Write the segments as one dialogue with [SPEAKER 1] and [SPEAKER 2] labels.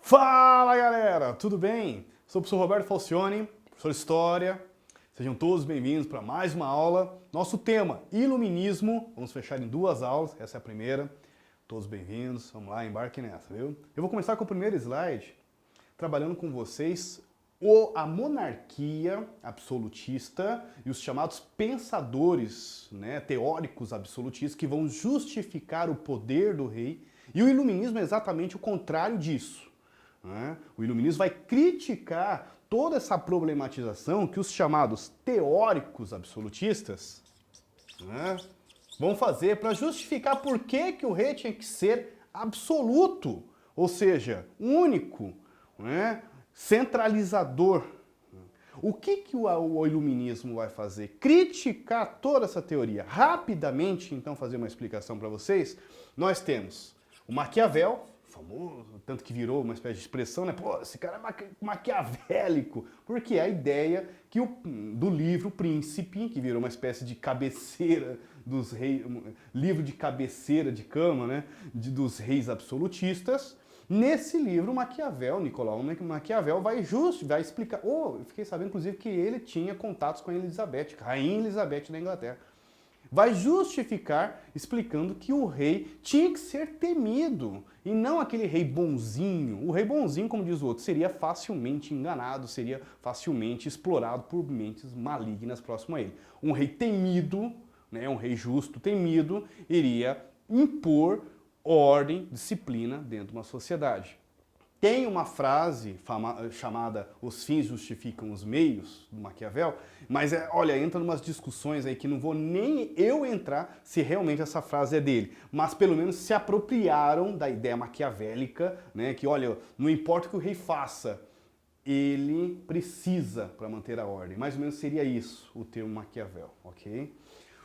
[SPEAKER 1] Fala galera, tudo bem? Sou o professor Roberto Falcioni, professor de História. Sejam todos bem-vindos para mais uma aula. Nosso tema, Iluminismo. Vamos fechar em duas aulas, essa é a primeira. Todos bem-vindos, vamos lá, embarque nessa, viu? Eu vou começar com o primeiro slide, trabalhando com vocês a monarquia absolutista e os chamados pensadores, teóricos absolutistas que vão justificar o poder do rei. E o iluminismo é exatamente o contrário disso. O iluminismo vai criticar toda essa problematização que os chamados teóricos absolutistas vão fazer para justificar por que o rei tinha que ser absoluto, ou seja, único, centralizador. O que o iluminismo vai fazer? Criticar toda essa teoria. Rapidamente, então, fazer uma explicação para vocês. Nós temos o Maquiavel, famoso, tanto que virou uma espécie de expressão, né? Pô, esse cara é maquiavélico. Porque é a ideia que do livro Príncipe, que virou uma espécie de cabeceira dos reis, livro de cabeceira de cama, dos reis absolutistas. Nesse livro, Nicolau Maquiavel vai explicar. Eu fiquei sabendo, inclusive, que ele tinha contatos com a Elizabeth, Rainha Elizabeth da Inglaterra. Vai justificar explicando que o rei tinha que ser temido e não aquele rei bonzinho. O rei bonzinho, como diz o outro, seria facilmente enganado, seria facilmente explorado por mentes malignas próximo a ele. Um rei temido, um rei justo, temido, iria impor ordem, disciplina dentro de uma sociedade. Tem uma frase chamada "os fins justificam os meios", do Maquiavel, mas entra em umas discussões aí que não vou nem eu entrar se realmente essa frase é dele, mas pelo menos se apropriaram da ideia maquiavélica, que olha, não importa o que o rei faça, ele precisa para manter a ordem. Mais ou menos seria isso o termo Maquiavel, ok?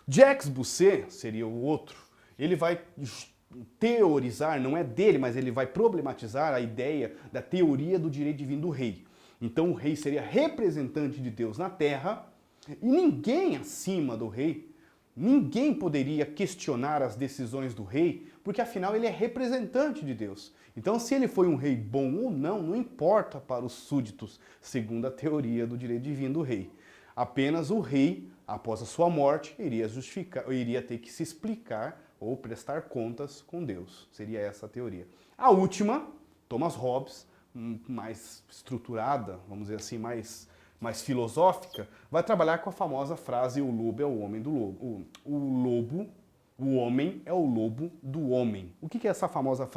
[SPEAKER 1] Jacques Bossuet seria o outro, ele vai teorizar, não é dele, mas ele vai problematizar a ideia da teoria do direito divino do rei. Então o rei seria representante de Deus na terra e ninguém acima do rei, ninguém poderia questionar as decisões do rei, porque afinal ele é representante de Deus. Então se ele foi um rei bom ou não, não importa para os súditos, segundo a teoria do direito divino do rei. Apenas o rei, após a sua morte, iria ter que se explicar ou prestar contas com Deus. Seria essa a teoria. A última, Thomas Hobbes, mais estruturada, vamos dizer assim, mais filosófica, vai trabalhar com a famosa frase "o lobo é o homem do lobo". O homem é o lobo do homem. O que é essa famosa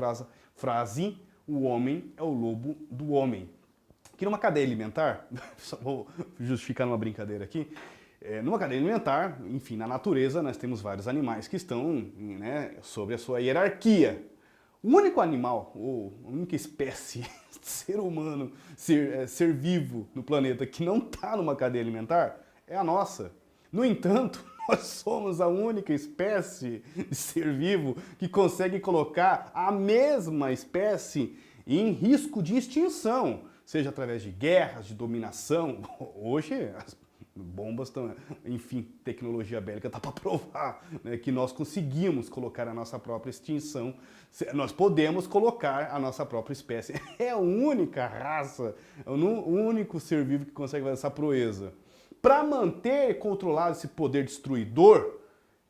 [SPEAKER 1] frase "o homem é o lobo do homem"? Que numa cadeia alimentar, só vou justificar numa brincadeira aqui, numa cadeia alimentar, enfim, na natureza, nós temos vários animais que estão sobre a sua hierarquia. O único animal, ou a única espécie de ser humano, ser vivo no planeta que não está numa cadeia alimentar é a nossa. No entanto, nós somos a única espécie de ser vivo que consegue colocar a mesma espécie em risco de extinção, seja através de guerras, de dominação. Hoje, as bombas estão, enfim, tecnologia bélica está para provar que nós conseguimos colocar a nossa própria extinção, nós podemos colocar a nossa própria espécie. É a única raça, o único ser vivo que consegue fazer essa proeza. Para manter controlado esse poder destruidor,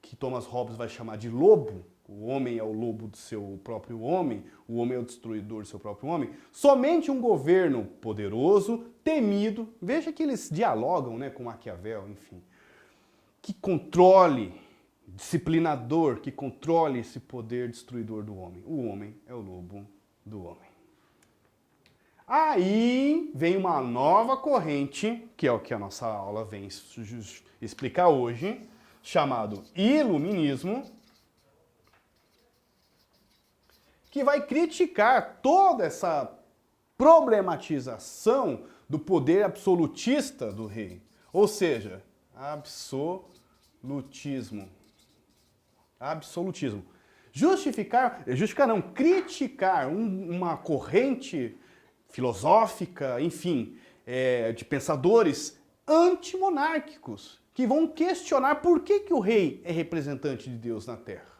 [SPEAKER 1] que Thomas Hobbes vai chamar de lobo, o homem é o lobo do seu próprio homem, o homem é o destruidor do seu próprio homem, somente um governo poderoso, temido, veja que eles dialogam com Maquiavel, enfim, que controle, disciplinador, que controle esse poder destruidor do homem. O homem é o lobo do homem. Aí vem uma nova corrente, que é o que a nossa aula vem explicar hoje, chamado Iluminismo, que vai criticar toda essa problematização do poder absolutista do rei. Ou seja, absolutismo. Absolutismo. Criticar uma corrente filosófica, enfim, de pensadores antimonárquicos, que vão questionar por que o rei é representante de Deus na Terra.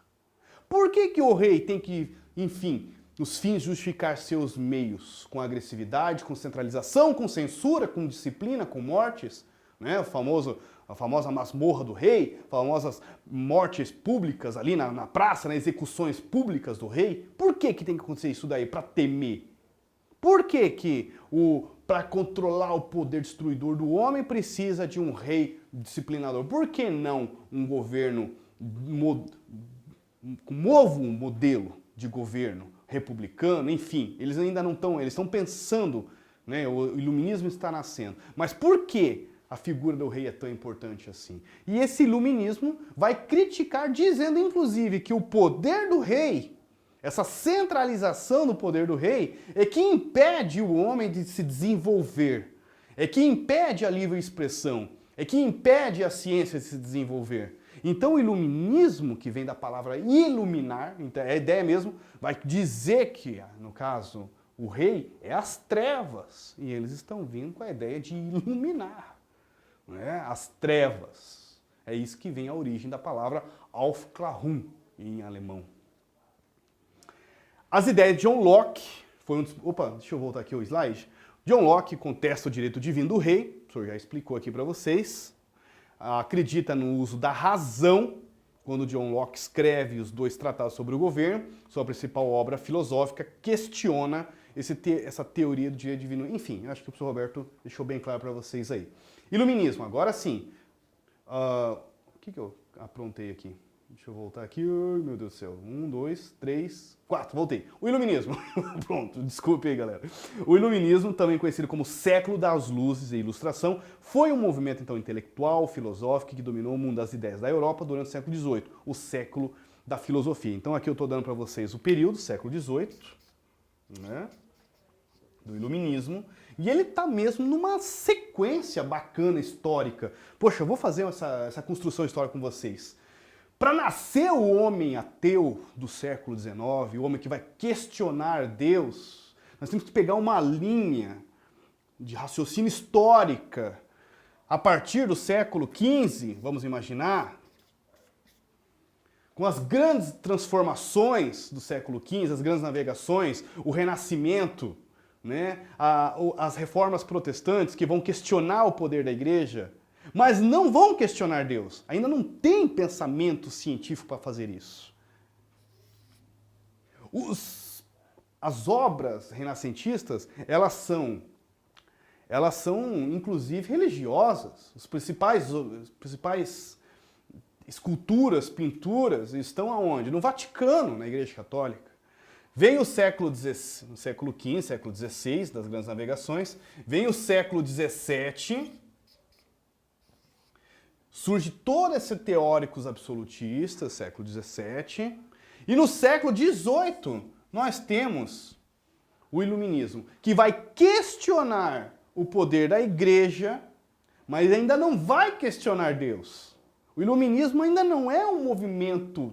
[SPEAKER 1] Por que o rei tem que, enfim, nos fins de justificar seus meios, com agressividade, com centralização, com censura, com disciplina, com mortes, né? A famosa masmorra do rei, famosas mortes públicas ali na praça, nas execuções públicas do rei. Por que tem que acontecer isso daí? Para temer. Por que para controlar o poder destruidor do homem precisa de um rei disciplinador? Por que não um governo, um novo modelo de governo republicano? Enfim, eles ainda não estão, eles estão pensando, né? O iluminismo está nascendo. Mas por que a figura do rei é tão importante assim? E esse iluminismo vai criticar, dizendo inclusive que o poder do rei, essa centralização do poder do rei, é que impede o homem de se desenvolver, é que impede a livre expressão, é que impede a ciência de se desenvolver. Então o iluminismo, que vem da palavra iluminar, então a ideia mesmo, vai dizer que, no caso, o rei é as trevas, e eles estão vindo com a ideia de iluminar, né? As trevas. É isso que vem a origem da palavra Aufklärung em alemão. As ideias de John Locke, opa, deixa eu voltar aqui o slide. John Locke contesta o direito divino do rei, o senhor já explicou aqui para vocês. Acredita no uso da razão, quando John Locke escreve os 2 tratados sobre o governo, sua principal obra filosófica, questiona essa teoria do direito divino. Enfim, acho que o professor Roberto deixou bem claro para vocês aí. Iluminismo, agora sim. O que eu aprontei aqui? Deixa eu voltar aqui. Ai, meu Deus do céu. 1, 2, 3, 4. Voltei. O iluminismo. Pronto, desculpe aí, galera. O iluminismo, também conhecido como século das luzes e ilustração, foi um movimento então intelectual, filosófico, que dominou o mundo das ideias da Europa durante o século XVIII, o século da filosofia. Então aqui eu estou dando para vocês o período, século XVIII, né, do iluminismo, e ele está mesmo numa sequência bacana histórica. Poxa, eu vou fazer essa construção histórica com vocês. Para nascer o homem ateu do século XIX, o homem que vai questionar Deus, nós temos que pegar uma linha de raciocínio histórica a partir do século XV, vamos imaginar, com as grandes transformações do século XV, as grandes navegações, o Renascimento, né, as reformas protestantes que vão questionar o poder da igreja, mas não vão questionar Deus. Ainda não tem pensamento científico para fazer isso. As obras renascentistas, elas são inclusive religiosas. As principais esculturas, pinturas estão aonde? No Vaticano, na Igreja Católica. Vem o século XV, século XVI, das grandes navegações, vem o século XVII, surge todos esses teóricos absolutistas, século XVII, e no século XVIII nós temos o iluminismo, que vai questionar o poder da igreja, mas ainda não vai questionar Deus. O iluminismo ainda não é um movimento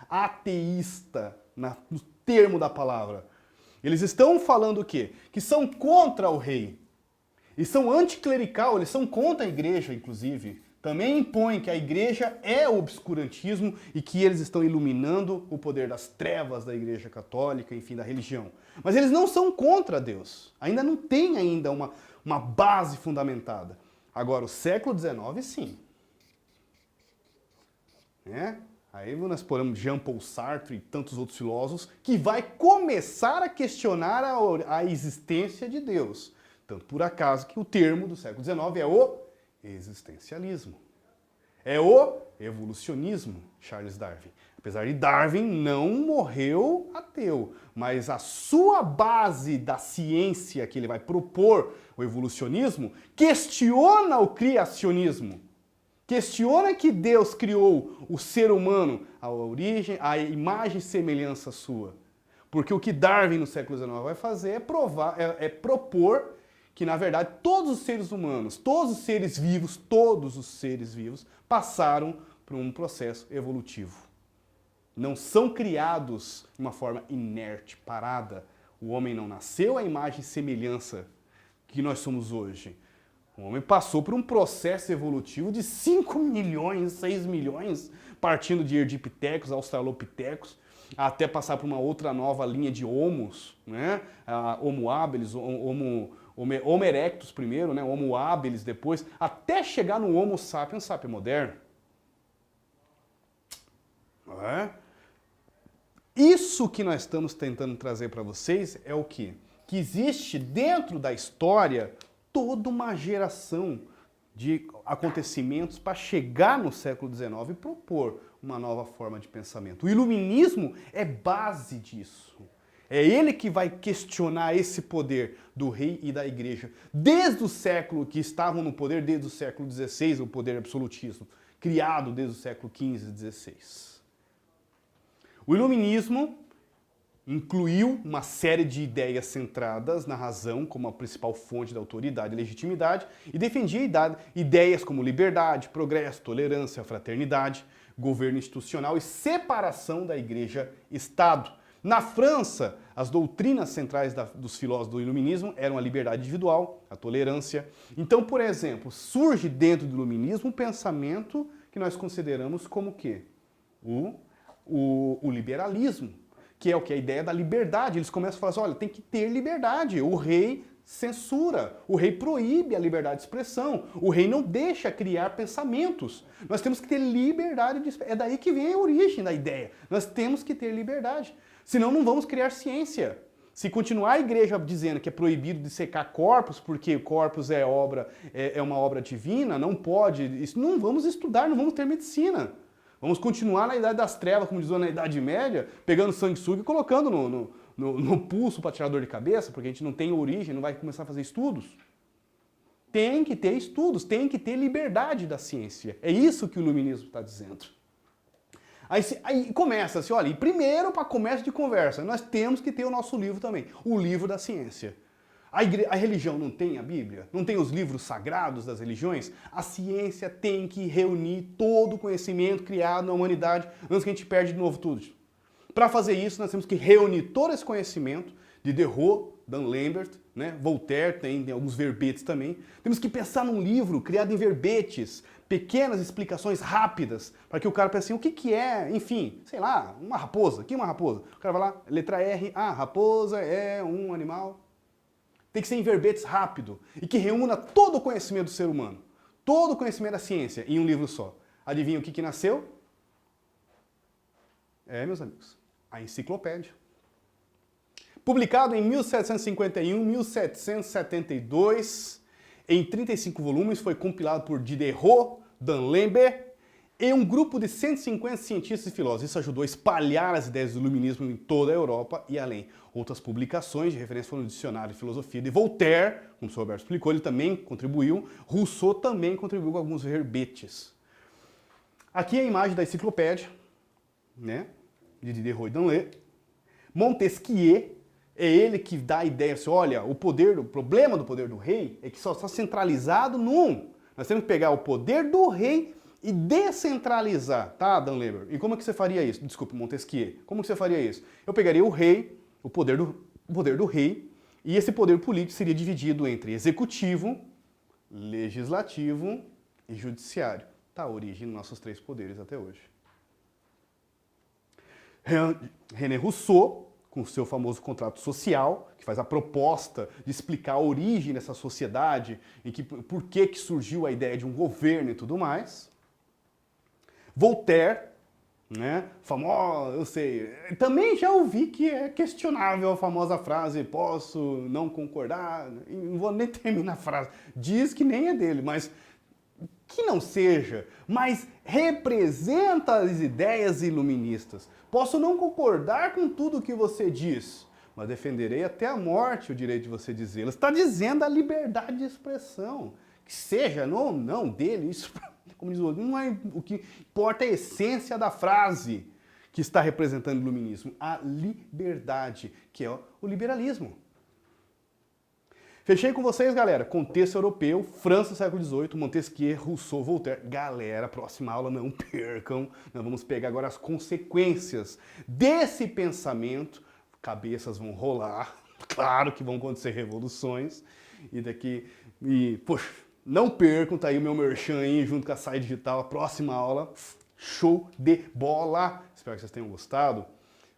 [SPEAKER 1] ateísta, no termo da palavra. Eles estão falando o quê? Que são contra o rei. E são anticlerical, eles são contra a igreja, inclusive. Também impõem que a igreja é o obscurantismo e que eles estão iluminando o poder das trevas da igreja católica, enfim, da religião. Mas eles não são contra Deus. Ainda não tem ainda uma base fundamentada. Agora, o século XIX, sim. Aí nós podemos Jean-Paul Sartre e tantos outros filósofos que vai começar a questionar a existência de Deus. Tanto por acaso que o termo do século XIX é o existencialismo. É o evolucionismo, Charles Darwin. Apesar de Darwin não morreu ateu, mas a sua base da ciência que ele vai propor, o evolucionismo, questiona o criacionismo. Questiona que Deus criou o ser humano, a origem, a imagem e semelhança sua. Porque o que Darwin no século XIX vai fazer é propor que, na verdade, todos os seres humanos, todos os seres vivos passaram por um processo evolutivo. Não são criados de uma forma inerte, parada. O homem não nasceu à imagem e semelhança que nós somos hoje. O homem passou por um processo evolutivo de 5 milhões, 6 milhões, partindo de erdipithecus, australopithecus, até passar por uma outra nova linha de homos, né? Homo habilis, Homo erectus primeiro, né? Homo habilis depois, até chegar no Homo sapiens sapiens moderno. É? Isso que nós estamos tentando trazer para vocês é o quê? Que existe dentro da história toda uma geração de acontecimentos para chegar no século XIX e propor uma nova forma de pensamento. O iluminismo é base disso. É ele que vai questionar esse poder do rei e da igreja. Desde o século que estavam no poder, desde o século XVI, o poder absolutismo, criado desde o século XV e XVI. O iluminismo incluiu uma série de ideias centradas na razão como a principal fonte da autoridade e legitimidade e defendia ideias como liberdade, progresso, tolerância, fraternidade, governo institucional e separação da igreja-estado. Na França, as doutrinas centrais dos filósofos do iluminismo eram a liberdade individual, a tolerância. Então, por exemplo, surge dentro do iluminismo um pensamento que nós consideramos como o quê? O liberalismo, que é o que? A ideia da liberdade. Eles começam a falar assim, olha, tem que ter liberdade. O rei censura, o rei proíbe a liberdade de expressão, o rei não deixa criar pensamentos. Nós temos que ter liberdade de expressão. É daí que vem a origem da ideia. Nós temos que ter liberdade. Senão não vamos criar ciência. Se continuar a igreja dizendo que é proibido dissecar corpos, porque corpos é uma obra divina, não pode, isso, não vamos estudar, não vamos ter medicina. Vamos continuar na Idade das Trevas, como diz na Idade Média, pegando sanguessuga e colocando no pulso para tirar dor de cabeça, porque a gente não tem origem, não vai começar a fazer estudos. Tem que ter estudos, tem que ter liberdade da ciência. É isso que o iluminismo está dizendo. Aí começa assim, olha, e primeiro, para começo de conversa, nós temos que ter o nosso livro também, o livro da ciência. A religião não tem a Bíblia? Não tem os livros sagrados das religiões? A ciência tem que reunir todo o conhecimento criado na humanidade antes que a gente perde de novo tudo. Para fazer isso, nós temos que reunir todo esse conhecimento de Diderot, Dan Lambert, né? Voltaire, tem alguns verbetes também. Temos que pensar num livro criado em verbetes, pequenas explicações rápidas, para que o cara pense assim, o que é, enfim, sei lá, uma raposa. O que é uma raposa? O cara vai lá, letra R, raposa é um animal. Tem que ser em verbetes rápido e que reúna todo o conhecimento do ser humano, todo o conhecimento da ciência em um livro só. Adivinha o que nasceu? Meus amigos, a enciclopédia. Publicado em 1751, 1772, em 35 volumes, foi compilado por Diderot, Dan Lambert e um grupo de 150 cientistas e filósofos. Isso ajudou a espalhar as ideias do iluminismo em toda a Europa e além. Outras publicações de referência foram no Dicionário de Filosofia de Voltaire, como o Sr. Roberto explicou, ele também contribuiu. Rousseau também contribuiu com alguns verbetes. Aqui é a imagem da enciclopédia, né, de Diderot e Dan Lambert. Montesquieu é ele que dá a ideia assim, olha, o problema do poder do rei é que só está centralizado num. Nós temos que pegar o poder do rei e descentralizar, tá, Dan Lambert? E como é que você faria isso? Desculpe, Montesquieu. Como que você faria isso? Eu pegaria o rei, o poder do rei, e esse poder político seria dividido entre executivo, legislativo e judiciário. Tá a origem dos nossos três poderes até hoje. René Rousseau, com o seu famoso contrato social, que faz a proposta de explicar a origem dessa sociedade e por que surgiu a ideia de um governo e tudo mais. Voltaire, né, famoso, eu sei, também já ouvi que é questionável a famosa frase, posso não concordar, não vou nem terminar a frase, diz que nem é dele, mas que não seja, mas representa as ideias iluministas. Posso não concordar com tudo o que você diz, mas defenderei até a morte o direito de você dizê-lo. Está dizendo a liberdade de expressão, que seja ou não dele, isso, como diz o outro, não é o que importa, é a essência da frase que está representando o iluminismo, a liberdade, que é o liberalismo. Fechei com vocês, galera. Contexto europeu, França, século XVIII, Montesquieu, Rousseau, Voltaire. Galera, próxima aula, não percam. Nós vamos pegar agora as consequências desse pensamento. Cabeças vão rolar, claro que vão acontecer revoluções. Poxa, não percam, tá aí o meu merchan aí, junto com a Sai Digital, a próxima aula. Show de bola! Espero que vocês tenham gostado.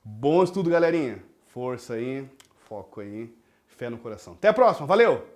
[SPEAKER 1] Bom estudo, galerinha. Força aí, foco aí, fé no coração. Até a próxima, valeu!